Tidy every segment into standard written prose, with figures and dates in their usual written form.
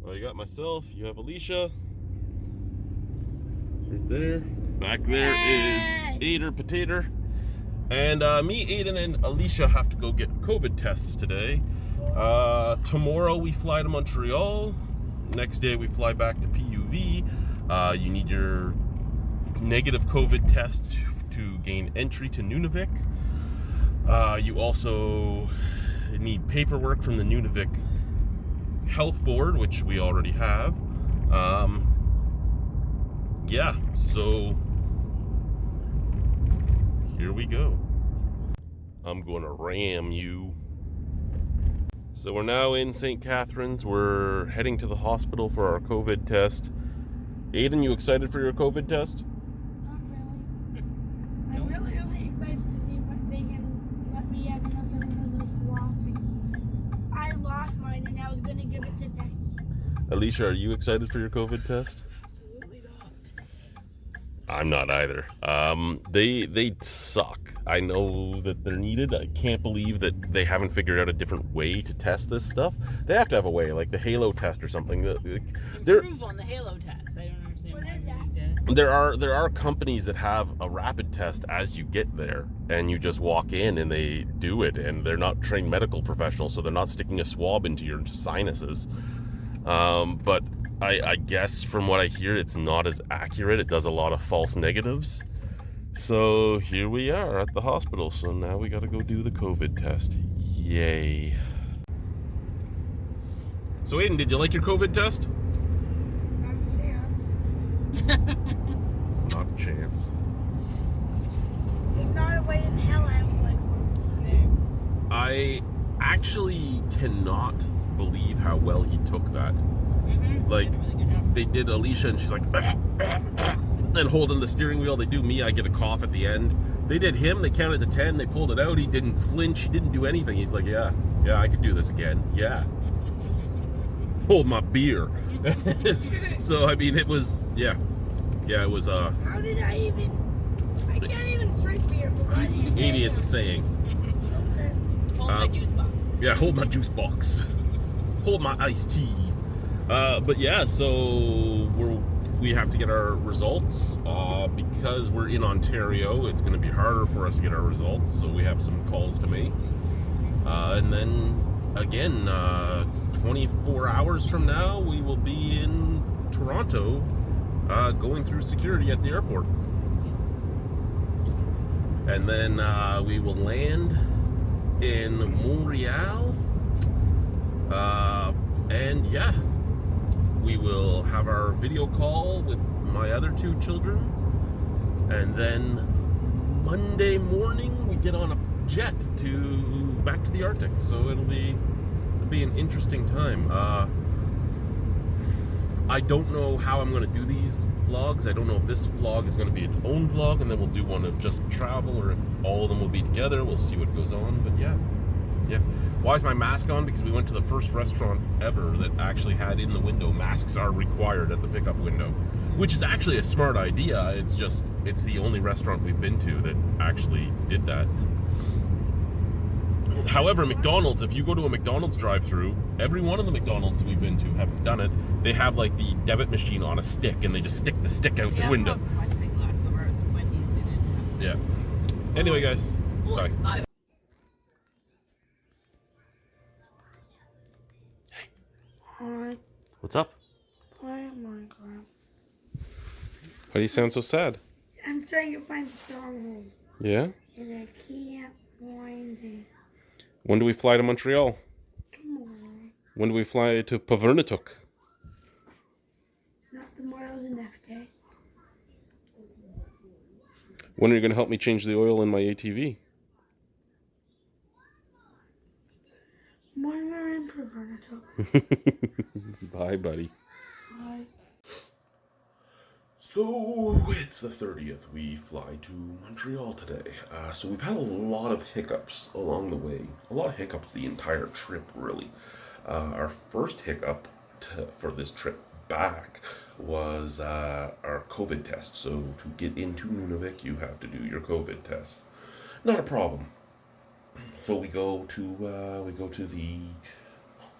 Well, you got myself, you have Alicia. Right there. Back there is Aiden Potato. And me, Aiden, and Alicia have to go get COVID tests today. Tomorrow we fly to Montreal. Next day we fly back to PUV. You need your negative COVID test to gain entry to Nunavik. You also need paperwork from the Nunavik Health Board, which we already have. Yeah, so here we go. I'm gonna ram you. So we're now in St. Catharines. We're heading to the hospital for our COVID test. Aiden, you excited for your COVID test? Not really. I'm really excited to see if they can let me have another one of those swab thingies. I lost mine and I was going to give it to Daddy. Alicia, are you excited for your COVID test? Absolutely not. I'm not either. They suck. I know that they're needed. I can't believe that they haven't figured out a different way to test this stuff. They have to have a way, like the Halo test or something. Improve on the Halo test. I don't understand What why is we that? need to. There are companies that have a rapid test as you get there, and you just walk in and they do it, and they're not trained medical professionals, so they're not sticking a swab into your sinuses. But I guess from what I hear, it's not as accurate. It does a lot of false negatives. So here we are at the hospital. So now we got to go do the COVID test. Yay. So Aiden, did you like your COVID test? Not a chance. Not a chance. There's not a way in hell I would like one. I actually cannot believe how well he took that. Like, Did a really good job. they did Alicia and she's like, and holding the steering wheel. They do me, I get a cough at the end. They did him, they counted to 10, they pulled it out. He didn't flinch, he didn't do anything. He's like, yeah, I could do this again. Yeah. Hold my beer. So, I mean, it was, it was, How did I can't even drink beer for what do you 80, it's a saying. Hold my juice box. Yeah, hold my juice box. Hold my iced tea. But yeah, so we have to get our results. Because we're in Ontario, it's going to be harder for us to get our results. So we have some calls to make. And then, again, 24 hours from now, we will be in Toronto going through security at the airport. And then we will land in Montreal. And yeah, we will have our video call with my other two children. And then Monday morning, we get on a jet back to the Arctic. So it'll be an interesting time. I don't know how I'm going to do these vlogs. I don't know if this vlog is going to be its own vlog and then we'll do one of just the travel, or if all of them will be together. We'll see what goes on. But yeah. Why is my mask on? Because we went to the first restaurant ever that actually had in the window, masks are required at the pickup window, which is actually a smart idea. It's the only restaurant we've been to that actually did that. However, McDonald's, if you go to a McDonald's drive-through, every one of the McDonald's we've been to have done it. They have like the debit machine on a stick, and they just stick the stick out the window. Plexiglass over at Wendy's didn't have Yeah. plexiglass. Anyway, guys, bye. Hi, What's up? play Minecraft. Why do you sound so sad? I'm trying to find the stronghold, Yeah? and I can't find it. When do we fly to Montreal? Tomorrow. When do we fly to Pavernituk? Not tomorrow, the next day. When are you going to help me change the oil in my ATV? When we're in Pavernituk. Bye, buddy. Bye. So, it's the 30th. We fly to Montreal today. So we've had a lot of hiccups along the way. A lot of hiccups the entire trip, really. Our first hiccup for this trip back was our COVID test. So to get into Nunavik, you have to do your COVID test. Not a problem. So we go to the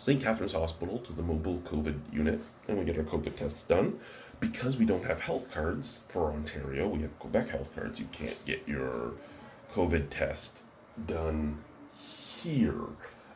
St. Catherine's Hospital to the mobile COVID unit, and we get our COVID tests done. Because we don't have health cards for Ontario, we have Quebec health cards. You can't get your COVID test done here.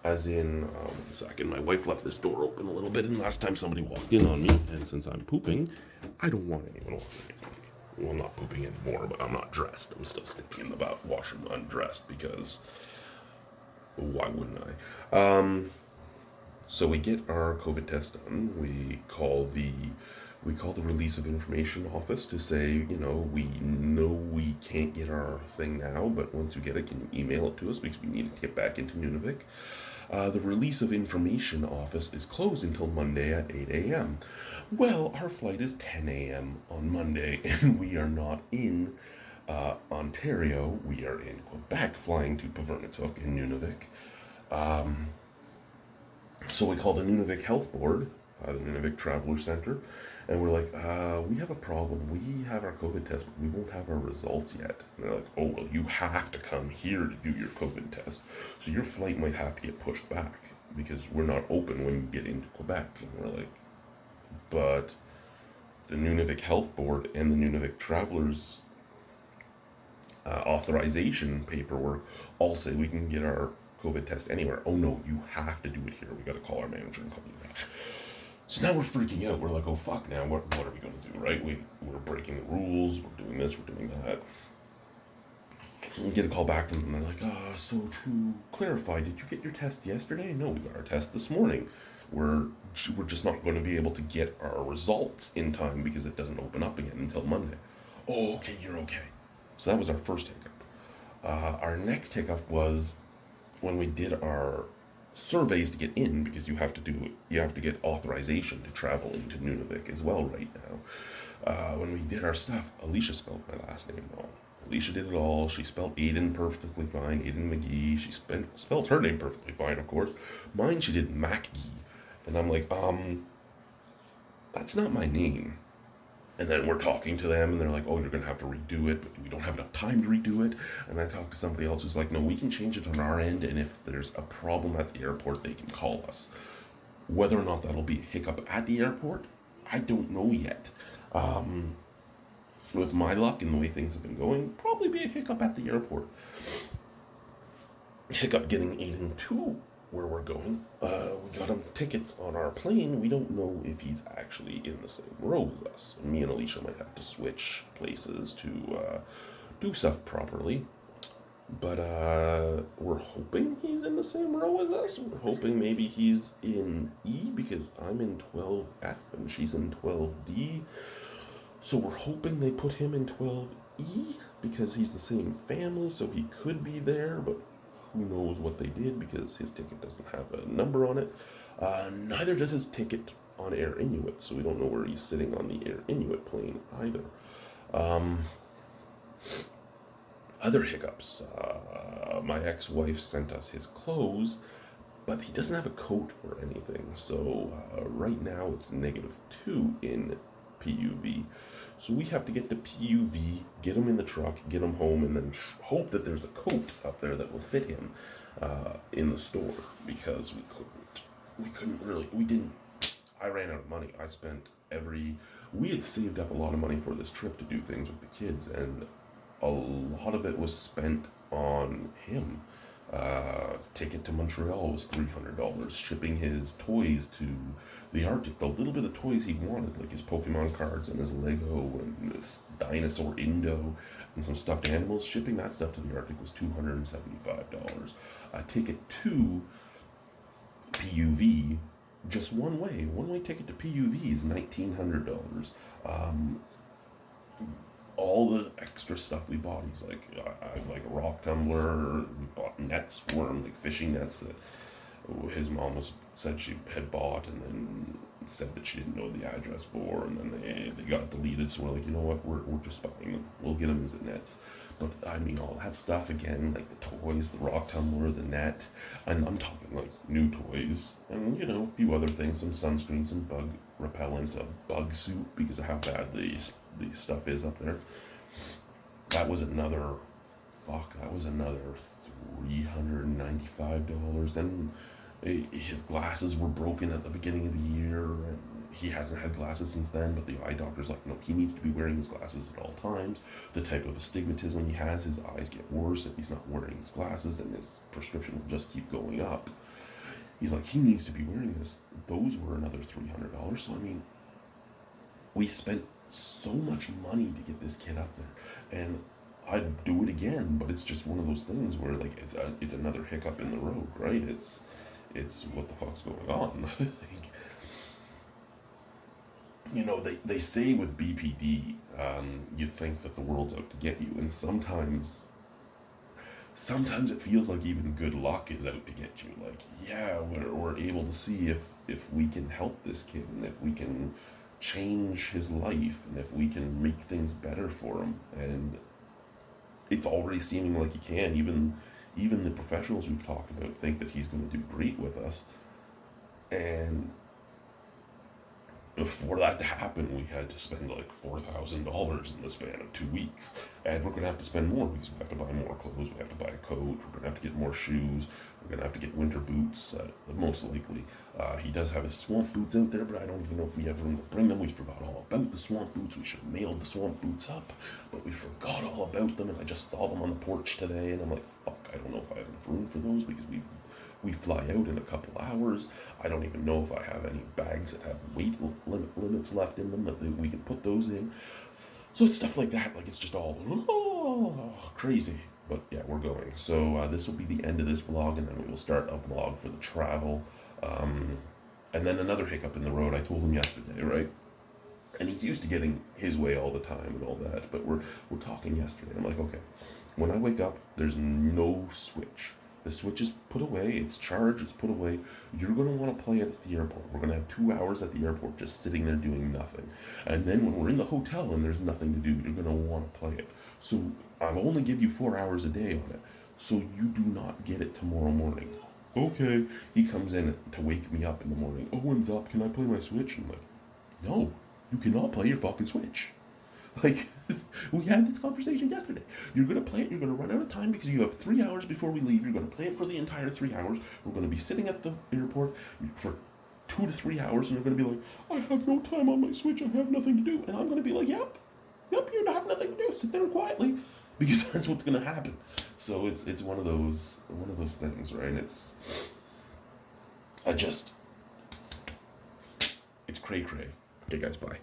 As in, wait a second, my wife left this door open a little bit, and last time somebody walked in on me, and since I'm pooping, I don't want anyone walking in on me. Well, I'm not pooping anymore, but I'm not dressed. I'm still staying in the washroom undressed because why wouldn't I? So we get our COVID test done. We call the release of information office to say, we know we can't get our thing now, but once you get it, can you email it to us because we need to get back into Nunavik. The release of information office is closed until Monday at 8 a.m. Well, our flight is 10 a.m. on Monday, and we are not in Ontario. We are in Quebec, flying to Pavernatuk in Nunavik. So we call the Nunavik Health Board, the Nunavik Traveler Center, and we're like, we have a problem. We have our COVID test, but we won't have our results yet. And they're like, oh, well, you have to come here to do your COVID test. So your flight might have to get pushed back because we're not open when you get into Quebec. And we're like, but the Nunavik Health Board and the Nunavik Travelers authorization paperwork all say we can get our COVID test anywhere. Oh no, you have to do it here. We got to call our manager and call you back. So now we're freaking out. We're like, oh fuck, now what are we going to do, right? We're breaking the rules. We're doing this. We're doing that. We get a call back from them. And they're like, so to clarify, did you get your test yesterday? No, we got our test this morning. We're just not going to be able to get our results in time because it doesn't open up again until Monday. Oh, okay, you're okay. So that was our first hiccup. Our next hiccup was when we did our surveys to get in, because you have to get authorization to travel into Nunavik as well right now. When we did our stuff, Alicia spelled my last name wrong. Alicia did it all. She spelled Aiden perfectly fine, Aiden McGee. She spelled her name perfectly fine, of course. Mine, she did MacGee. And I'm like, that's not my name. And then we're talking to them, and they're like, oh, you're going to have to redo it, but we don't have enough time to redo it. And I talked to somebody else who's like, no, we can change it on our end, and if there's a problem at the airport, they can call us. Whether or not that'll be a hiccup at the airport, I don't know yet. With my luck and the way things have been going, probably be a hiccup at the airport. Hiccup getting Aiden to where we're going. We got him tickets on our plane. We don't know if he's actually in the same row as us. Me and Alicia might have to switch places to do stuff properly. But we're hoping he's in the same row as us. We're hoping maybe he's in E because I'm in 12F and she's in 12D. So we're hoping they put him in 12E because he's the same family, so he could be there, but who knows what they did because his ticket doesn't have a number on it. Neither does his ticket on Air Inuit, so we don't know where he's sitting on the Air Inuit plane either. Other hiccups. My ex-wife sent us his clothes, but he doesn't have a coat or anything, so right now it's -2 in PUV. So we have to get to PUV, get him in the truck, get him home, and then hope that there's a coat up there that will fit him in the store, because I ran out of money. We had saved up a lot of money for this trip to do things with the kids, and a lot of it was spent on him. Ticket to Montreal was $300. Shipping his toys to the Arctic, the little bit of toys he wanted, like his Pokemon cards and his Lego and his dinosaur Indo and some stuffed animals, shipping that stuff to the Arctic was $275. A ticket to PUV, just one way ticket to PUV is $1,900. All the extra stuff we bought, he's like, I like a rock tumbler. We bought nets for him, like fishing nets that his mom said she had bought, and then said that she didn't know the address for, and then they got deleted. So we're like, you know what, we're just buying them. We'll get them as nets. But I mean, all that stuff again, like the toys, the rock tumbler, the net, and I'm talking like new toys, and a few other things, some sunscreen, some bug repellent, a bug suit because of how bad the stuff is up there. That was another $395. Then His glasses were broken at the beginning of the year, and he hasn't had glasses since then, but the eye doctor's like, no, he needs to be wearing his glasses at all times. The type of astigmatism he has, his eyes get worse if he's not wearing his glasses, and his prescription will just keep going up. He's like, he needs to be wearing this. Those were another $300. So, I mean, we spent so much money to get this kid up there. And I'd do it again, but it's just one of those things where, like, it's another hiccup in the road, right? It's what the fuck's going on? Like, you know, they say with BPD, you think that the world's out to get you, and sometimes it feels like even good luck is out to get you. Like, yeah, we're able to see if we can help this kid, and if we can change his life, and if we can make things better for him, and it's already seeming like he can. Even the professionals we've talked about think that he's going to do great with us, and for that to happen, we had to spend like $4,000 in the span of 2 weeks. And we're going to have to spend more because we have to buy more clothes, we have to buy a coat, we're going to have to get more shoes, we're going to have to get winter boots, most likely. He does have his swamp boots out there, but I don't even know if we have room to bring them. We forgot all about the swamp boots. We should have mailed the swamp boots up, but we forgot all about them, and I just saw them on the porch today, and I'm like, fuck, I don't know if I have enough room for those because we fly out in a couple hours. I don't even know if I have any bags that have weight limits left in them that we can put those in. So it's stuff like that. Like, it's just all crazy. But yeah, we're going. So this will be the end of this vlog, and then we will start a vlog for the travel. And then another hiccup in the road. I told him yesterday, right? And he's used to getting his way all the time and all that. But we're talking yesterday. I'm like, okay, when I wake up, there's no switch. The switch is put away, it's charged, it's put away. You're going to want to play it at the airport. We're going to have 2 hours at the airport just sitting there doing nothing. And then when we're in the hotel and there's nothing to do, you're going to want to play it. So I'll only give you 4 hours a day on it. So you do not get it tomorrow morning. Okay. He comes in to wake me up in the morning. Owen's up, can I play my Switch? And I'm like, no, you cannot play your fucking Switch. Like, we had this conversation yesterday. You're going to play it, you're going to run out of time because you have 3 hours before we leave. You're going to play it for the entire 3 hours. We're going to be sitting at the airport for 2 to 3 hours, and you're going to be like, I have no time on my Switch, I have nothing to do. And I'm going to be like, yep, you have nothing to do. Sit there quietly, because that's what's going to happen. So it's one of those things, right? It's cray-cray. Okay, guys, bye.